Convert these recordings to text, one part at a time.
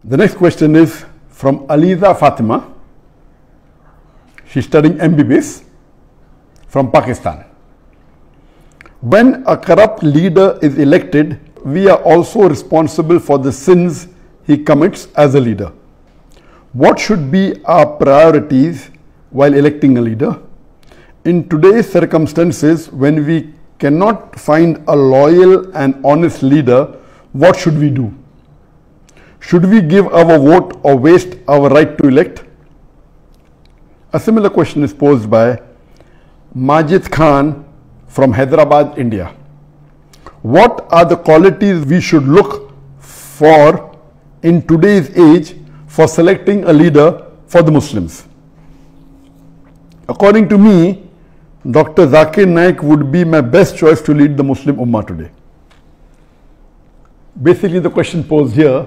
The next question is from Aliza Fatima. She's studying MBBS from Pakistan. When a corrupt leader is elected, we are also responsible for the sins he commits as a leader. What should be our priorities while electing a leader? In today's circumstances, when we cannot find a loyal and honest leader, what should we do? Should we give our vote or waste our right to elect? A similar question is posed by Majid Khan from Hyderabad, India. What are the qualities we should look for in today's age for selecting a leader for the Muslims? According to me, Dr. Zakir Naik would be my best choice to lead the Muslim ummah today. Basically, the question posed here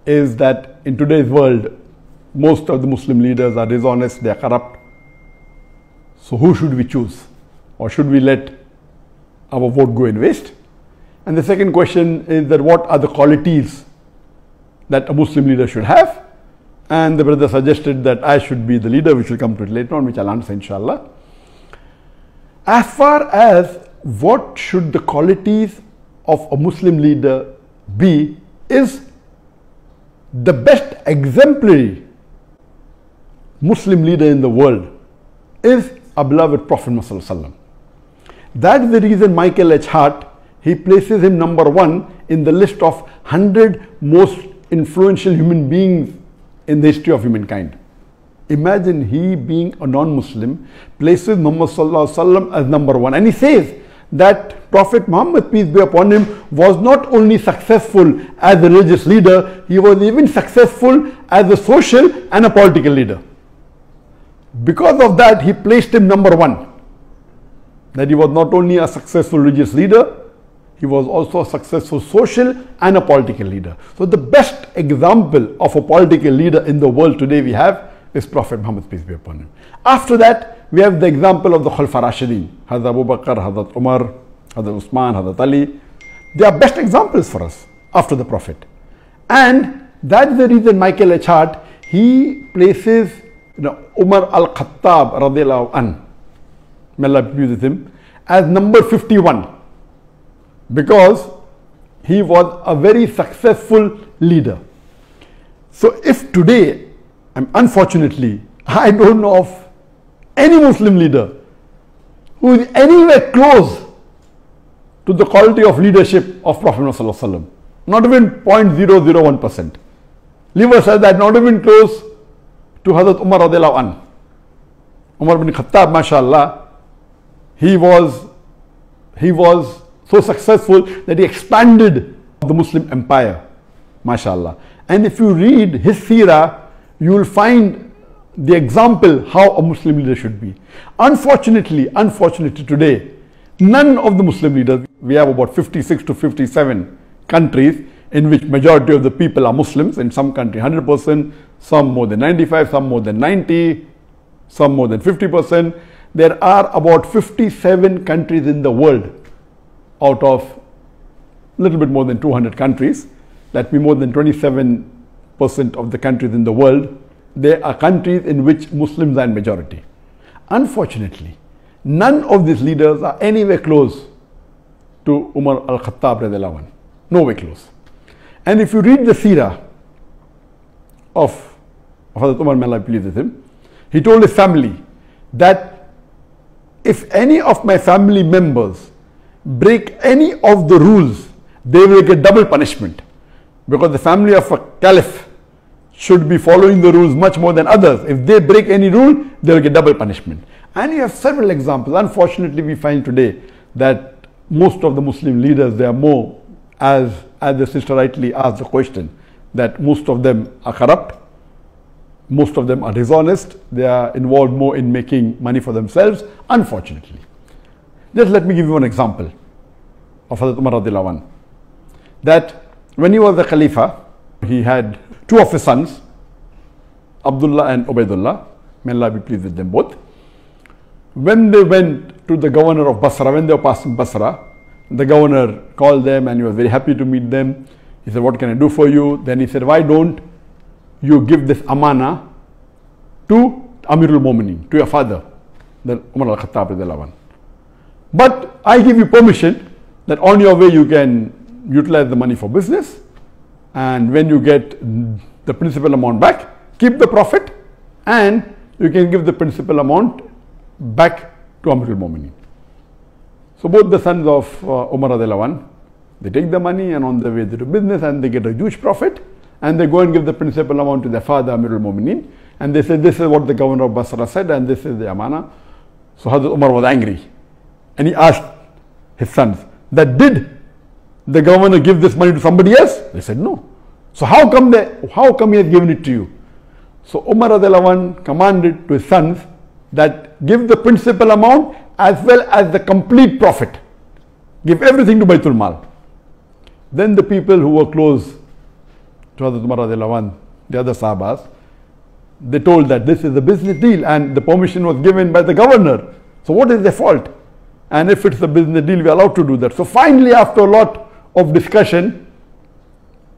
is that in today's world, most of the Muslim leaders are dishonest, they are corrupt. So who should we choose? Or should we let our vote go in waste? And the second question is that what are the qualities that a Muslim leader should have? And the brother suggested that I should be the leader, which will come to it later on, which I'll answer inshallah. As far as what should the qualities of a Muslim leader be, is the best exemplary Muslim leader in the world is our beloved Prophet Muhammad. That's the reason Michael H. Hart, he places him number one in the list of 100 most influential human beings in the history of humankind. Imagine he being a non-Muslim places Muhammad as number one, and he says that Prophet Muhammad, peace be upon him, was not only successful as a religious leader, he was even successful as a social and a political leader. Because of that, he placed him number one. That he was not only a successful religious leader, he was also a successful social and a political leader. So the best example of a political leader in the world today we have is Prophet Muhammad, peace be upon him. After that, we have the example of the Khulafa Rashidin, Hazrat Abu Bakr, Hazrat Umar, Hazrat Usman, Hazrat Ali. They are best examples for us after the Prophet. And that's the reason Michael H. Hart, he places Umar al-Khattab radiallahu anh, may Allah be pleased with him, as number 51, because he was a very successful leader. So if today, unfortunately, I don't know of any Muslim leader who is anywhere close to the quality of leadership of Prophet Muhammad, not even 0.001%. Leave aside that, not even close to Hazrat Umar radiallahu anh. Umar bin Khattab, mashallah, he was so successful that he expanded the Muslim empire, mashallah. And if you read his seerah, you will find the example how a Muslim leader should be. Unfortunately today, none of the Muslim leaders, we have about 56 to 57 countries in which majority of the people are Muslims. In some country 100%, some more than 95, some more than 90, some more than 50%. There are about 57 countries in the world out of a little bit more than 200 countries. That means more than 27% of the countries in the world, there are countries in which Muslims are in majority. Unfortunately, none of these leaders are anywhere close to Umar al-Khattab radiallahu anh. Nowhere close. And if you read the seerah of Hazrat Umar, may Allah be pleased with him, he told his family that if any of my family members break any of the rules, they will get double punishment, because the family of a caliph should be following the rules much more than others. If they break any rule, they will get double punishment. And you have several examples. Unfortunately, we find today that most of the Muslim leaders, they are more, as the sister rightly asked the question, that most of them are corrupt, most of them are dishonest, they are involved more in making money for themselves, unfortunately. Just let me give you one example of Hazrat Umar radiallahu anh. That when he was the Khalifa, he had two of his sons, Abdullah and Ubaidullah, may Allah be pleased with them both. When they went to the governor of Basra, when they were passing Basra, the governor called them and he was very happy to meet them. He said, what can I do for you? Then he said, why don't you give this amana to Amirul Mu'minin, to your father, the Umar al-Khattab radiallahu anhu. But I give you permission that on your way you can utilize the money for business, and when you get the principal amount back, keep the profit, and you can give the principal amount back to Amirul Mu'minin. So both the sons of Umar radiallahu anhu, they take the money, and on the way they do business and they get a huge profit, and they go and give the principal amount to their father Amirul Mu'minin, and they say, this is what the governor of Basra said, and this is the amana. So Hazrat Umar was angry, and he asked his sons that, did the governor give this money to somebody else? They said no. So how come he has given it to you? So Umar radiallahu anhu commanded to his sons that give the principal amount as well as the complete profit. Give everything to Baitul Mal. Then the people who were close to Hazrat Umar radiallahu anhu, the other Sahabas, they told that this is a business deal and the permission was given by the governor. So what is their fault? And if it's a business deal, we are allowed to do that. So finally, after a lot of discussion,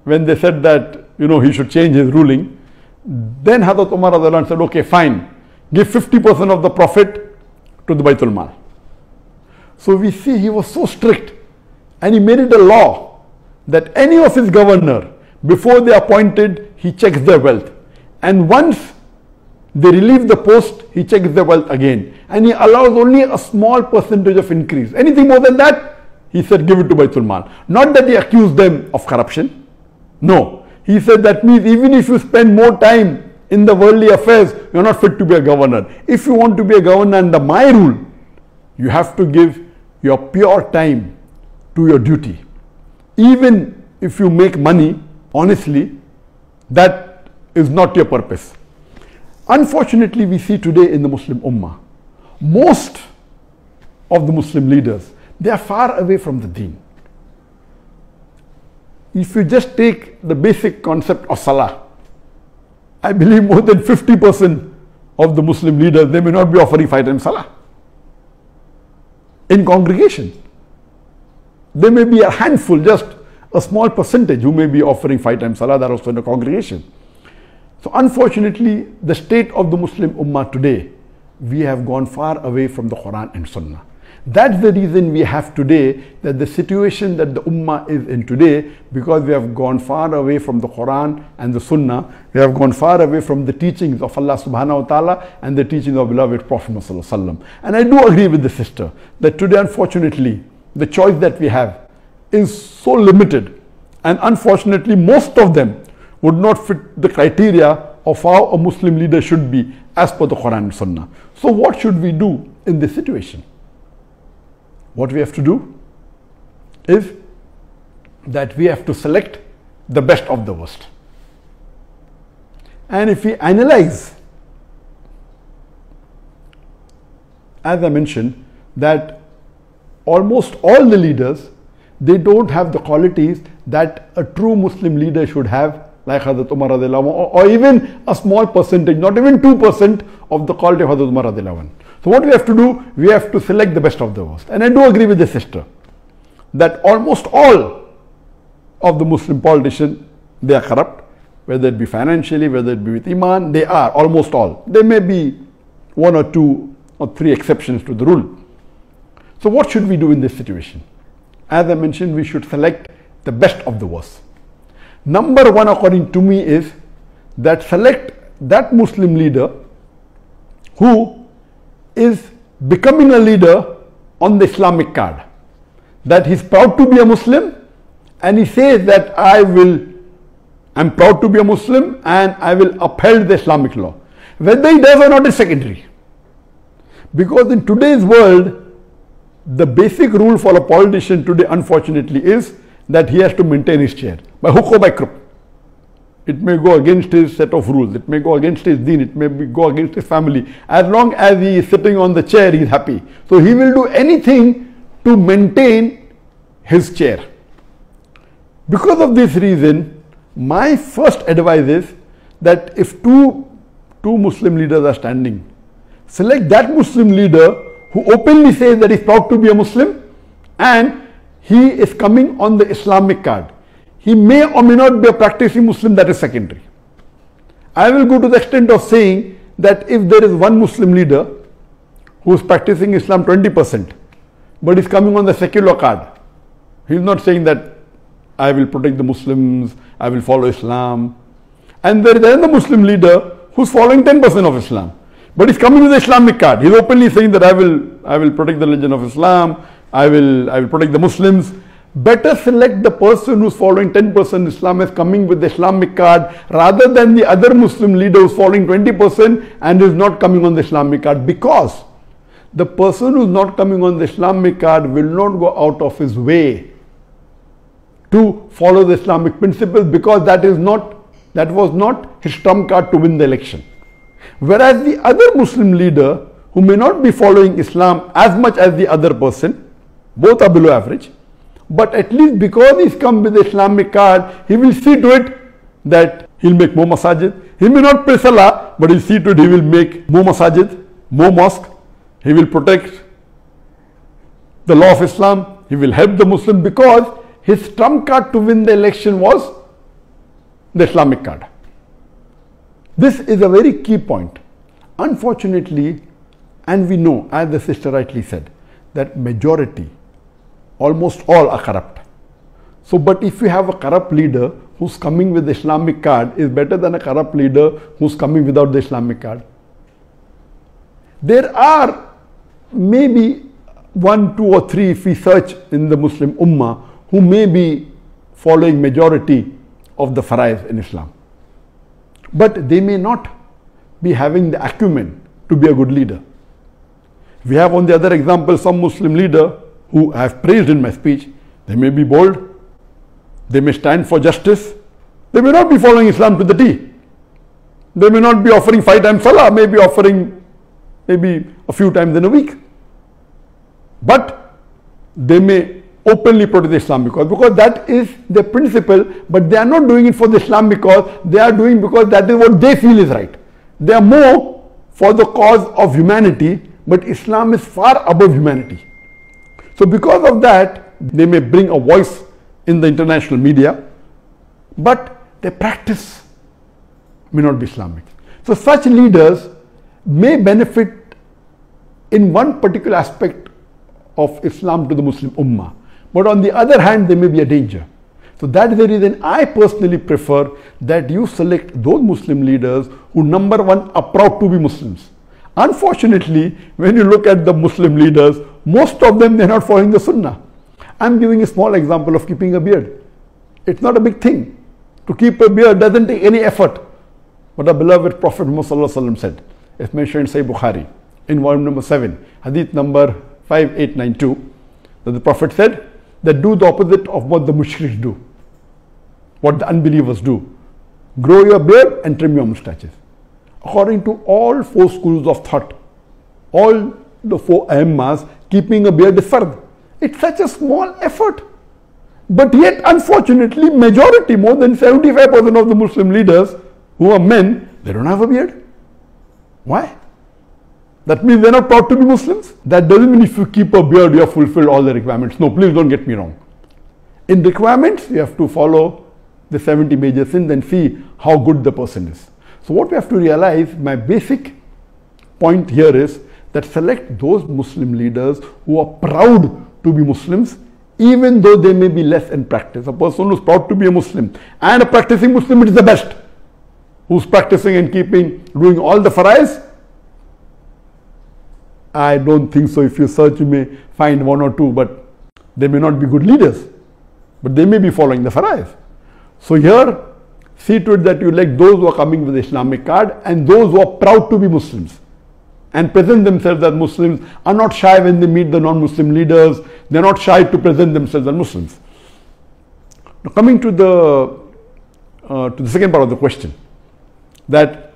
when they said that, he should change his ruling, then Hazrat Umar radiallahu anhu said, okay, fine, give 50% of the profit to the Baitul Mal. So we see he was so strict, and he made it a law that any of his governor, before they appointed, he checks their wealth. And once they relieve the post, he checks their wealth again. And he allows only a small percentage of increase. Anything more than that, he said, give it to Baitul Mal. Not that he accused them of corruption. No. He said that means even if you spend more time in the worldly affairs, you're not fit to be a governor. If you want to be a governor under my rule, you have to give your pure time to your duty. Even if you make money, honestly, that is not your purpose. Unfortunately, we see today in the Muslim ummah, most of the Muslim leaders, they are far away from the deen. If you just take the basic concept of salah, I believe more than 50% of the Muslim leaders, they may not be offering 5 times salah in congregation. There may be a handful, just a small percentage who may be offering 5 times salah, that also in a congregation. So unfortunately, the state of the Muslim ummah today, we have gone far away from the Quran and Sunnah. That's the reason we have today, that the situation that the ummah is in today, because we have gone far away from the Quran and the Sunnah, we have gone far away from the teachings of Allah subhanahu wa ta'ala and the teachings of beloved Prophet Muhammad sallallahu alaihi wasallam. And I do agree with the sister that today, unfortunately, the choice that we have is so limited, and unfortunately most of them would not fit the criteria of how a Muslim leader should be as per the Quran and Sunnah. So what should we do in this situation? What we have to do is that we have to select the best of the worst. And if we analyze, as I mentioned, that almost all the leaders, they don't have the qualities that a true Muslim leader should have, like Hazrat Umar radiallahu anhu, or even a small percentage, not even 2% of the quality of Hazrat Umar radiallahu anhu. So what we have to do, we have to select the best of the worst. And I do agree with the sister that almost all of the Muslim politicians, they are corrupt, whether it be financially, whether it be with Iman, they are, almost all. There may be 1 or 2 or 3 exceptions to the rule. So what should we do in this situation? As I mentioned, we should select the best of the worst. Number 1, according to me, is that select that Muslim leader who is becoming a leader on the Islamic card. That he's proud to be a Muslim, and he says that I'm proud to be a Muslim and I will uphold the Islamic law. Whether he does or not is secondary. Because in today's world, the basic rule for a politician today, unfortunately, is that he has to maintain his chair by hook or by crook. It may go against his set of rules, it may go against his deen, it may go against his family. As long as he is sitting on the chair, he is happy. So he will do anything to maintain his chair. Because of this reason, my first advice is that if two Muslim leaders are standing, select that Muslim leader who openly says that he is proud to be a Muslim and he is coming on the Islamic card. he may or may not be a practicing Muslim, that is secondary. I will go to the extent of saying that if there is one Muslim leader who is practicing Islam 20%, but is coming on the secular card, he is not saying that I will protect the Muslims, I will follow Islam. And there is another Muslim leader who is following 10% of Islam, but is coming with the Islamic card. He is openly saying that I will protect the religion of Islam, I will protect the Muslims. Better select the person who is following 10% Islam as coming with the Islamic card rather than the other Muslim leader who is following 20% and is not coming on the Islamic card, because the person who is not coming on the Islamic card will not go out of his way to follow the Islamic principles, because that was not his trump card to win the election. Whereas the other Muslim leader who may not be following Islam as much as the other person, both are below average, but at least because he's come with the Islamic card, he will see to it that he'll make more masajid. He may not pray salah, but he'll see to it he will make more masajid, more mosque. He will protect the law of Islam. He will help the Muslim, because his trump card to win the election was the Islamic card. This is a very key point. Unfortunately, and we know, as the sister rightly said, that majority, almost all are corrupt. So, but if you have a corrupt leader who's coming with the Islamic card, is better than a corrupt leader who's coming without the Islamic card. There are maybe 1, 2 or 3, if we search in the Muslim ummah, who may be following majority of the faraiz in Islam. But they may not be having the acumen to be a good leader. We have on the other example some Muslim leader who I have praised in my speech. They may be bold, they may stand for justice, they may not be following Islam to the T. They may not be offering 5 times salah, may be offering maybe a few times in a week. But they may openly protect the Islamic cause, because that is the principle, but they are not doing it for the Islamic cause, they are doing because that is what they feel is right. They are more for the cause of humanity, but Islam is far above humanity. So because of that, they may bring a voice in the international media, but their practice may not be Islamic. So such leaders may benefit in one particular aspect of Islam to the Muslim ummah, but on the other hand, they may be a danger. So that is the reason I personally prefer that you select those Muslim leaders who, number one, are proud to be Muslims. Unfortunately, when you look at the Muslim leaders, most of them, they're not following the Sunnah. I'm giving a small example of keeping a beard. It's not a big thing. To keep a beard doesn't take any effort. But our beloved Prophet Muhammad said, it's mentioned in Sahih Bukhari, in volume number 7, hadith number 5892, that the Prophet said that do the opposite of what the mushriks do, what the unbelievers do. Grow your beard and trim your mustaches. According to all 4 schools of thought, all the 4 ummahs, keeping a beard is fard. It's such a small effort. But yet, unfortunately, majority, more than 75% of the Muslim leaders who are men, they don't have a beard. Why? That means they're not proud to be Muslims. That doesn't mean if you keep a beard, you have fulfilled all the requirements. No, please don't get me wrong. In requirements, you have to follow the 70 major sins and see how good the person is. So what we have to realize, my basic point here is that select those Muslim leaders who are proud to be Muslims, even though they may be less in practice. A person who's proud to be a Muslim and a practicing Muslim, it is the best. Who's practicing and doing all the faraiz? I don't think so. If you search, you may find 1 or 2, but they may not be good leaders, but they may be following the faraiz. So here, see to it that you elect those who are coming with the Islamic card and those who are proud to be Muslims and present themselves as Muslims, are not shy when they meet the non-Muslim leaders. They are not shy to present themselves as Muslims. Now coming to the second part of the question, that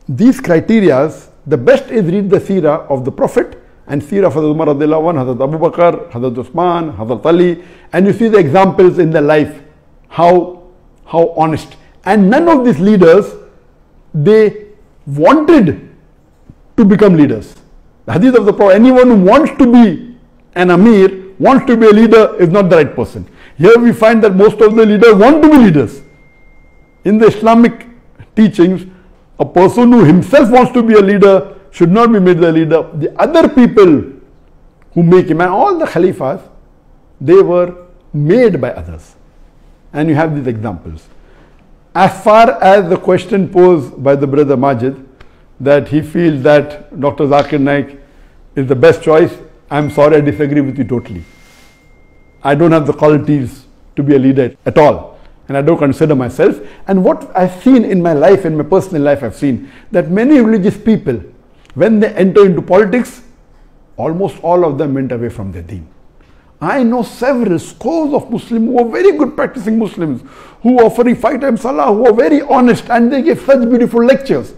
these criterias, the best is read the seerah of the Prophet and seerah of Hazrat Umar radiallahu anhu, Hazrat Abu Bakr, Hazrat Usman, Hazrat Ali, and you see the examples in their life, how honest. And none of these leaders, they wanted to become leaders. The hadith of the Prophet, anyone who wants to be an Amir, wants to be a leader, is not the right person. Here we find that most of the leaders want to be leaders. In the Islamic teachings, a person who himself wants to be a leader should not be made the leader. The other people who make him, and all the Khalifas, they were made by others. And you have these examples. As far as the question posed by the brother Majid, that he feels that Dr. Zakir Naik is the best choice, I'm sorry, I disagree with you totally. I don't have the qualities to be a leader at all, and I don't consider myself. And what I've seen in my life, in my personal life, I've seen that many religious people, when they enter into politics, almost all of them went away from their deen. I know several scores of Muslims who are very good practicing Muslims, who are offering 5 times Salah, who are very honest, and they give such beautiful lectures.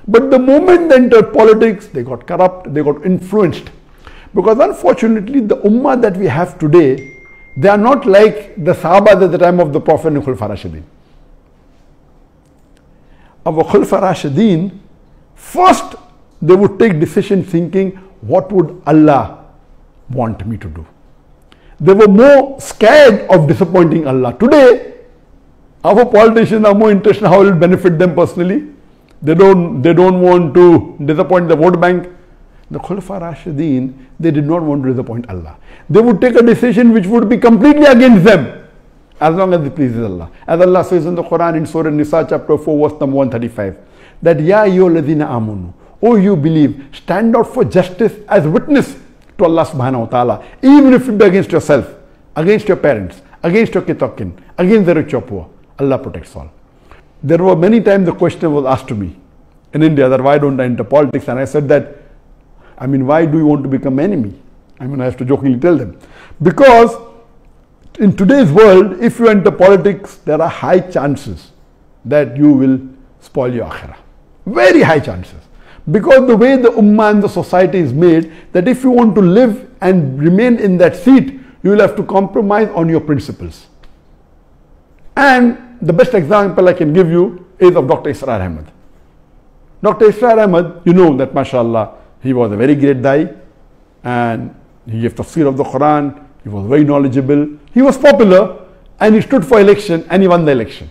But the moment they entered politics, they got corrupt, they got influenced. Because unfortunately, the ummah that we have today, they are not like the Sahabas at the time of the Prophet and Khulafa Rashidin. Our Khulafa Rashidin, first they would take decision thinking, what would Allah want me to do? They were more scared of disappointing Allah. Today, our politicians are more interested in how it will benefit them personally. They don't want to disappoint the vote bank. The Khulafa Rashidin, they did not want to disappoint Allah. They would take a decision which would be completely against them, as long as it pleases Allah. As Allah says in the Quran in Surah Nisa chapter 4 verse number 135, that Ya ayyuhalladhina amanu, oh you believe, stand out for justice as witness to Allah subhanahu wa ta'ala, even if it be against yourself, against your parents, against your kitokin, against the rich or poor. Allah protects all. There were many times the question was asked to me in India that why don't I enter politics, and I said that, I mean, why do you want to become enemy? I mean, I have to jokingly tell them. Because in today's world, if you enter politics, there are high chances that you will spoil your akhirah. Very high chances. Because the way the ummah and the society is made, that if you want to live and remain in that seat, you will have to compromise on your principles. And the best example I can give you is of Dr. Israr Ahmad. Dr. Israr Ahmad, you know that mashallah, he was a very great dai, and he gave tafsir of the Quran, he was very knowledgeable, he was popular, and he stood for election and he won the election.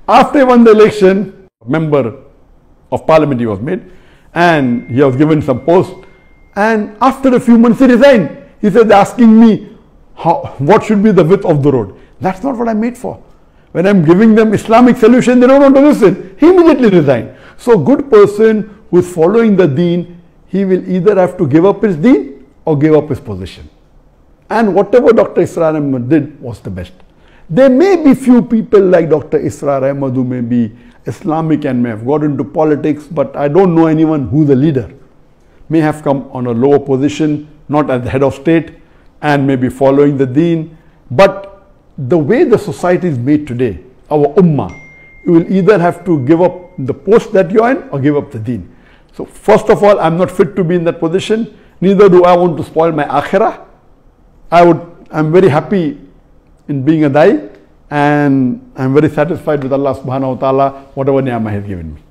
After he won the election, a member of parliament he was made, and he was given some post, and after a few months he resigned. He said, they're asking me what should be the width of the road. That's not what I'm made for. When I'm giving them Islamic solution, they don't want to listen. He immediately resigned. So a good person who is following the deen, he will either have to give up his deen or give up his position. And whatever Dr. Israr Ahmad did was the best. There may be few people like Dr. Israr Ahmad who may be Islamic and may have got into politics, but I don't know anyone who's a leader. May have come on a lower position, not as the head of state, and may be following the deen. But the way the society is made today, our ummah, you will either have to give up the post that you're in or give up the deen. So first of all, I'm not fit to be in that position. Neither do I want to spoil my akhirah. I'm very happy in being a dai, and I'm very satisfied with Allah subhanahu wa ta'ala, whatever ni'mah He has given me.